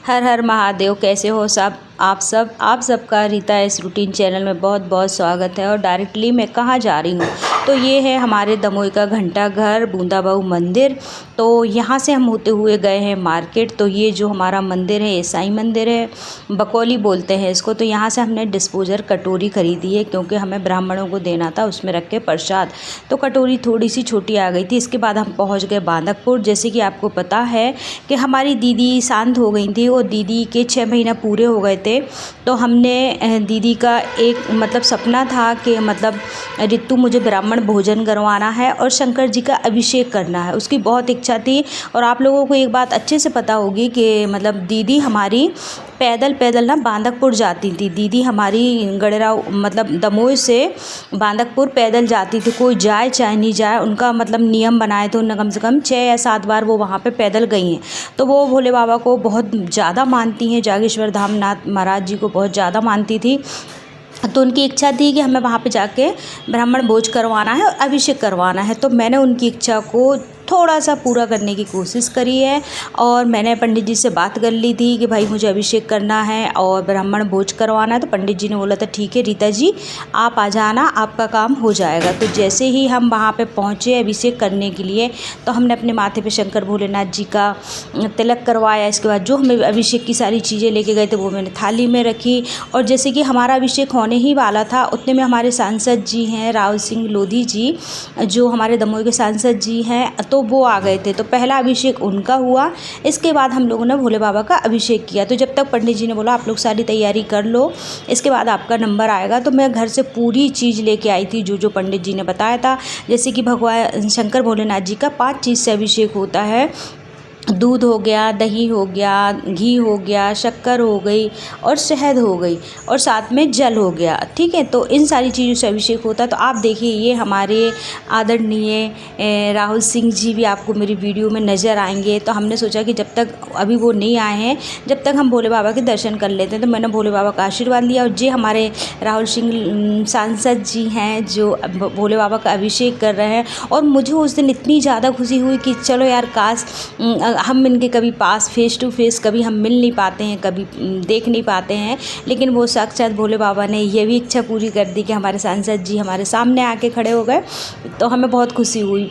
हर हर महादेव। कैसे हो सब आप सबका रीता इस रूटीन चैनल में बहुत बहुत स्वागत है। और डायरेक्टली मैं कहाँ जा रही हूँ तो ये है हमारे दमोई का घंटा घर बूंदा बहू मंदिर। तो यहाँ से हम होते हुए गए हैं मार्केट। तो ये जो हमारा मंदिर है ईसाई मंदिर है, बकौली बोलते हैं इसको। तो यहाँ से हमने डिस्पोजर कटोरी खरीदी है क्योंकि हमें ब्राह्मणों को देना था, उसमें रख के प्रसाद। तो कटोरी थोड़ी सी छोटी आ गई थी। इसके बाद हम पहुँच गए बांदकपुर। जैसे कि आपको पता है कि हमारी दीदी शांत हो गई थी और दीदी के 6 महीना पूरे हो गए थे। तो हमने दीदी का एक सपना था कि ऋतु मुझे ब्राह्मण भोजन करवाना है और शंकर जी का अभिषेक करना है, उसकी बहुत इच्छा थी। और आप लोगों को एक बात अच्छे से पता होगी कि दीदी हमारी पैदल ना बांदकपुर जाती थी। दीदी हमारी गढ़राव दमोई से बांदकपुर पैदल जाती थी। कोई जाए चाहे नहीं जाए, उनका नियम बनाए थे उन्होंने। कम से कम 6 या 7 बार वो वहाँ पे पैदल गई हैं। तो वो भोले बाबा को बहुत ज़्यादा मानती हैं, जागेश्वर धाम नाथ महाराज जी को बहुत ज़्यादा मानती थी। तो उनकी इच्छा थी कि हमें वहाँ पे जाके ब्राह्मण भोज करवाना है और अभिषेक करवाना है। तो मैंने उनकी इच्छा को थोड़ा सा पूरा करने की कोशिश करी है। और मैंने पंडित जी से बात कर ली थी कि भाई मुझे अभिषेक करना है और ब्राह्मण भोज करवाना है। तो पंडित जी ने बोला था ठीक है रीता जी आप आ जाना, आपका काम हो जाएगा। तो जैसे ही हम वहाँ पे पहुँचे अभिषेक करने के लिए, तो हमने अपने माथे पे शंकर भोलेनाथ जी का तिलक करवाया। इसके बाद जो हमें अभिषेक की सारी चीज़ें लेके गए थे वो मैंने थाली में रखी। और जैसे कि हमारा अभिषेक होने ही वाला था उतने में हमारे सांसद जी हैं राव सिंह लोधी जी, जो हमारे दमोई के सांसद जी हैं, तो वो आ गए थे। तो पहला अभिषेक उनका हुआ। इसके बाद हम लोगों ने भोले बाबा का अभिषेक किया। तो जब तक पंडित जी ने बोला आप लोग सारी तैयारी कर लो, इसके बाद आपका नंबर आएगा। तो मैं घर से पूरी चीज़ लेके आई थी जो पंडित जी ने बताया था। जैसे कि भगवान शंकर भोलेनाथ जी का 5 चीज़ से अभिषेक होता है। दूध हो गया, दही हो गया, घी हो गया, शक्कर हो गई और शहद हो गई और साथ में जल हो गया। ठीक है, तो इन सारी चीज़ों से अभिषेक होता है। तो आप देखिए ये हमारे आदरणीय राहुल सिंह जी भी आपको मेरी वीडियो में नज़र आएंगे। तो हमने सोचा कि जब तक अभी वो नहीं आए हैं जब तक हम भोले बाबा के दर्शन कर लेते हैं। तो मैंने भोले बाबा का आशीर्वाद लिया। और ये हमारे राहुल सिंह सांसद जी हैं जो भोले बाबा का अभिषेक कर रहे हैं। और मुझे उस दिन इतनी ज़्यादा खुशी हुई कि चलो यार काश हम इनके कभी पास फेस टू फेस कभी हम मिल नहीं पाते हैं, कभी देख नहीं पाते हैं। लेकिन वो साक्षात भोले बाबा ने ये भी इच्छा पूरी कर दी कि हमारे सांसद जी हमारे सामने आके खड़े हो गए। तो हमें बहुत खुशी हुई।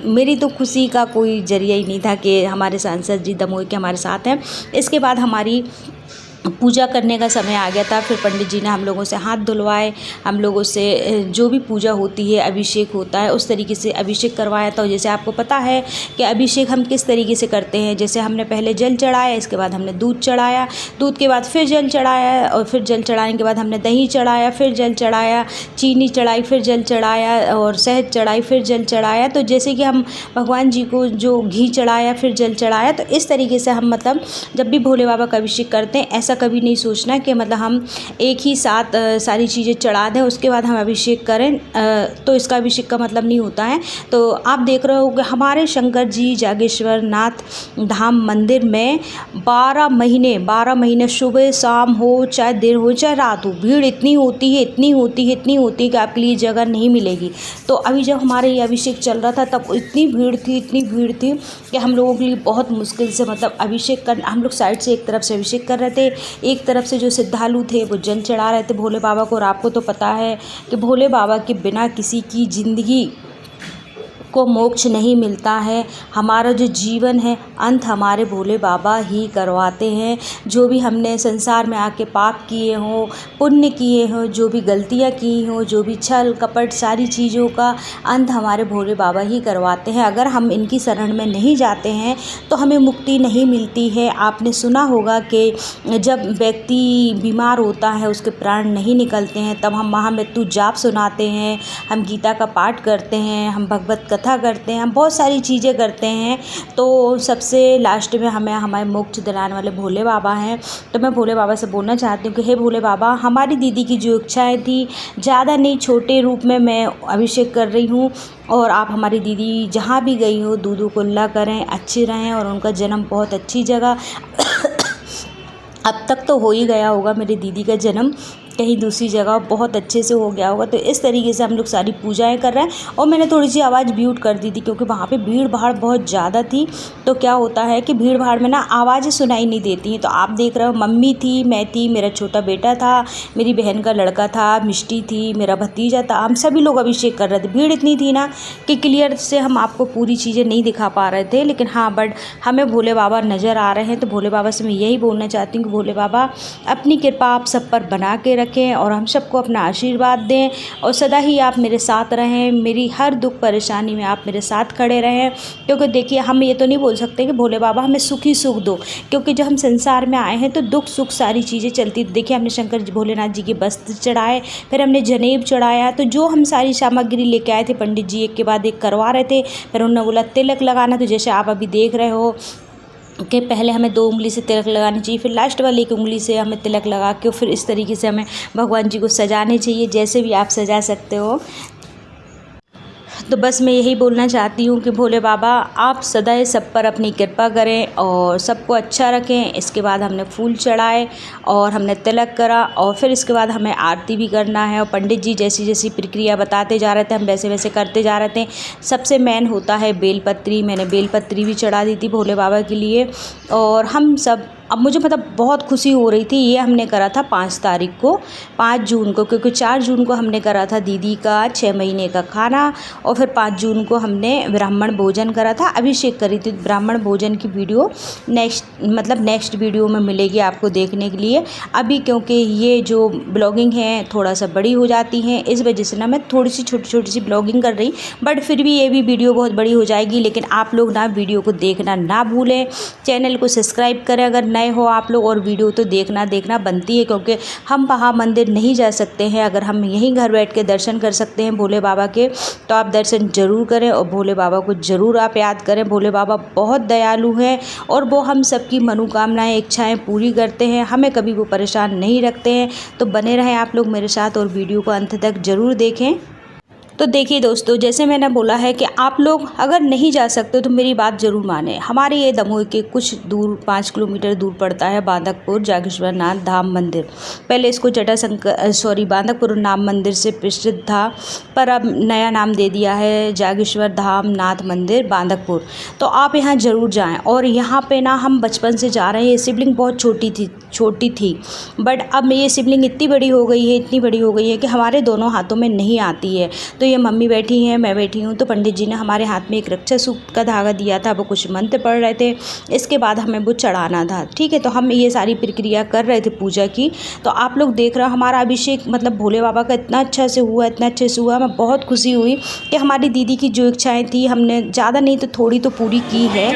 मेरी तो खुशी का कोई जरिया ही नहीं था कि हमारे सांसद जी दमोई के हमारे साथ हैं। इसके बाद हमारी पूजा करने का समय आ गया था। फिर पंडित जी ने हम लोगों से हाथ धुलवाए, हम लोगों से जो भी पूजा होती है अभिषेक होता है उस तरीके से अभिषेक करवाया था। जैसे आपको पता है कि अभिषेक हम किस तरीके से करते हैं। जैसे हमने पहले जल चढ़ाया, इसके बाद हमने दूध चढ़ाया, दूध के बाद फिर जल चढ़ाया और फिर जल चढ़ाने के बाद हमने दही चढ़ाया, फिर जल चढ़ाया, चीनी चढ़ाई, फिर जल चढ़ाया और शहद चढ़ाई, फिर जल चढ़ाया। तो जैसे कि हम भगवान जी को जो घी चढ़ाया फिर जल चढ़ाया। तो इस तरीके से हम जब भी भोले बाबा का अभिषेक करते हैं ऐसा कभी नहीं सोचना कि हम एक ही साथ सारी चीज़ें चढ़ा दें उसके बाद हम अभिषेक करें, तो इसका अभिषेक का मतलब नहीं होता है। तो आप देख रहे हो कि हमारे शंकर जी जागेश्वर नाथ धाम मंदिर में 12 महीने सुबह शाम हो चाहे दिन हो चाहे रात हो, भीड़ इतनी होती है कि आपके लिए जगह नहीं मिलेगी। तो अभी जब हमारे ये अभिषेक चल रहा था तब इतनी भीड़ थी कि हम लोगों के लिए बहुत मुश्किल से अभिषेक कर, हम लोग साइड से एक तरफ से अभिषेक कर रहे थे, एक तरफ से जो श्रद्धालु थे वो जल चढ़ा रहे थे भोले बाबा को। और आपको तो पता है कि भोले बाबा के बिना किसी की ज़िंदगी को मोक्ष नहीं मिलता है। हमारा जो जीवन है अंत हमारे भोले बाबा ही करवाते हैं। जो भी हमने संसार में आके पाप किए हों, पुण्य किए हों, जो भी गलतियाँ की हों, जो भी छल कपट सारी चीज़ों का अंत हमारे भोले बाबा ही करवाते हैं। अगर हम इनकी शरण में नहीं जाते हैं तो हमें मुक्ति नहीं मिलती है। आपने सुना होगा कि जब व्यक्ति बीमार होता है उसके प्राण नहीं निकलते हैं तब हम महामृत्यु जाप सुनाते हैं, हम गीता का पाठ करते हैं, हम भगवत कथा करते हैं, हम बहुत सारी चीज़ें करते हैं। तो सबसे लास्ट में हमें मोक्ष दिलाने वाले भोले बाबा हैं। तो मैं भोले बाबा से बोलना चाहती हूँ कि हे भोले बाबा, हमारी दीदी की जो इच्छाएं थी ज़्यादा नहीं छोटे रूप में मैं अभिषेक कर रही हूँ। और आप हमारी दीदी जहाँ भी गई हो दूधू कुल्ला करें, अच्छे रहें और उनका जन्म बहुत अच्छी जगह अब तक तो हो ही गया होगा मेरी दीदी का जन्म। कहीं दूसरी जगह बहुत अच्छे से हो गया होगा। तो इस तरीके से हम लोग सारी पूजाएं कर रहे हैं। और मैंने थोड़ी सी आवाज़ म्यूट कर दी थी क्योंकि वहाँ पे भीड़ भाड़ बहुत ज़्यादा थी। तो क्या होता है कि भीड़ भाड़ में ना आवाज़ें सुनाई नहीं देती हैं। तो आप देख रहे हो मम्मी थी, मैं थी, मेरा छोटा बेटा था, मेरी बहन का लड़का था, मिष्टी थी, मेरा भतीजा था, हम सभी लोग अभिषेक कर रहे थे। भीड़ इतनी थी ना कि क्लियर से हम आपको पूरी चीज़ें नहीं दिखा पा रहे थे, लेकिन हाँ बट हमें भोले बाबा नज़र आ रहे हैं। तो भोले बाबा से मैं यही बोलना चाहती हूँ कि भोले बाबा अपनी कृपा आप सब पर बना के रखें और हम सबको अपना आशीर्वाद दें और सदा ही आप मेरे साथ रहें। मेरी हर दुख परेशानी में आप मेरे साथ खड़े रहें। क्योंकि देखिए हम ये तो नहीं बोल सकते कि भोले बाबा हमें सुख ही सुख दो, क्योंकि जब हम संसार में आए हैं तो दुख सुख सारी चीज़ें चलती। देखिए हमने शंकर जी भोलेनाथ जी के वस्त्र चढ़ाए, फिर हमने जनेब चढ़ाया। तो जो हम सारी सामग्री लेके आए थे, पंडित जी एक के बाद एक करवा रहे थे। फिर उन्होंने बोला तिलक लगाना, तो जैसे आप अभी देख रहे हो कि पहले हमें 2 उंगली से तिलक लगानी चाहिए, फिर लास्ट वाली 1 उंगली से हमें तिलक लगा के फिर इस तरीके से हमें भगवान जी को सजाने चाहिए, जैसे भी आप सजा सकते हो। तो बस मैं यही बोलना चाहती हूँ कि भोले बाबा आप सदैव सब पर अपनी कृपा करें और सबको अच्छा रखें। इसके बाद हमने फूल चढ़ाए और हमने तिलक करा और फिर इसके बाद हमें आरती भी करना है। और पंडित जी जैसी जैसी प्रक्रिया बताते जा रहे थे हम वैसे वैसे करते जा रहे थे। सबसे मेन होता है बेलपत्री। मैंने बेलपत्री भी चढ़ा दी थी भोले बाबा के लिए। और हम सब, अब मुझे मतलब बहुत खुशी हो रही थी। ये हमने करा था 5 तारीख को, 5 जून को, क्योंकि 4 जून को हमने करा था दीदी का 6 महीने का खाना और फिर 5 जून को हमने ब्राह्मण भोजन करा था, अभिषेक करी थी। ब्राह्मण भोजन की वीडियो नेक्स्ट वीडियो में मिलेगी आपको देखने के लिए। अभी क्योंकि ये जो ब्लॉगिंग है थोड़ा सा बड़ी हो जाती है, इस वजह से ना मैं थोड़ी सी छोटी सी ब्लॉगिंग कर रही, बट फिर भी ये भी वीडियो बहुत बड़ी हो जाएगी। लेकिन आप लोग ना वीडियो को देखना ना भूलें, चैनल को सब्सक्राइब करें अगर नए हो आप लोग, और वीडियो तो देखना बनती है क्योंकि हम वहाँ मंदिर नहीं जा सकते हैं। अगर हम यहीं घर बैठ के दर्शन कर सकते हैं भोले बाबा के, तो आप दर्शन ज़रूर करें और भोले बाबा को ज़रूर आप याद करें। भोले बाबा बहुत दयालु हैं और वो हम सबकी मनोकामनाएं इच्छाएं पूरी करते हैं, हमें कभी वो परेशान नहीं रखते हैं। तो बने रहें आप लोग मेरे साथ और वीडियो को अंत तक ज़रूर देखें। तो देखिए दोस्तों, जैसे मैंने बोला है कि आप लोग अगर नहीं जा सकते तो मेरी बात ज़रूर माने। हमारे ये दमोह के कुछ दूर 5 किलोमीटर दूर पड़ता है बांदकपुर जागेश्वर नाथ धाम मंदिर। पहले इसको बांदकपुर नाम मंदिर से प्रसिद्ध था, पर अब नया नाम दे दिया है जागेश्वर धाम नाथ मंदिर बांदकपुर। तो आप यहाँ ज़रूर जाएँ। और यहाँ पे ना हम बचपन से जा रहे हैं। ये शिवलिंग बहुत छोटी थी, बट अब ये शिवलिंग इतनी बड़ी हो गई है कि हमारे दोनों हाथों में नहीं आती है। तो ये मम्मी बैठी हैं, मैं बैठी हूँ, तो पंडित जी ने हमारे हाथ में एक रक्षा सूक्त का धागा दिया था, वो कुछ मंत्र पढ़ रहे थे। इसके बाद हमें वो चढ़ाना था, ठीक है। तो हम ये सारी प्रक्रिया कर रहे थे पूजा की। तो आप लोग देख रहे हो हमारा अभिषेक मतलब भोले बाबा का इतना अच्छे से हुआ। मैं बहुत खुशी हुई कि हमारी दीदी की जो इच्छाएँ थी हमने ज़्यादा नहीं तो थोड़ी तो पूरी की है।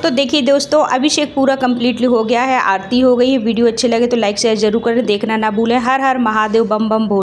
तो देखिए दोस्तों, अभिषेक पूरा कम्प्लीटली हो गया है, आरती हो गई है। वीडियो अच्छी लगे तो लाइक शेयर जरूर करें, देखना ना भूलें। हर हर महादेव, बम बम भोले।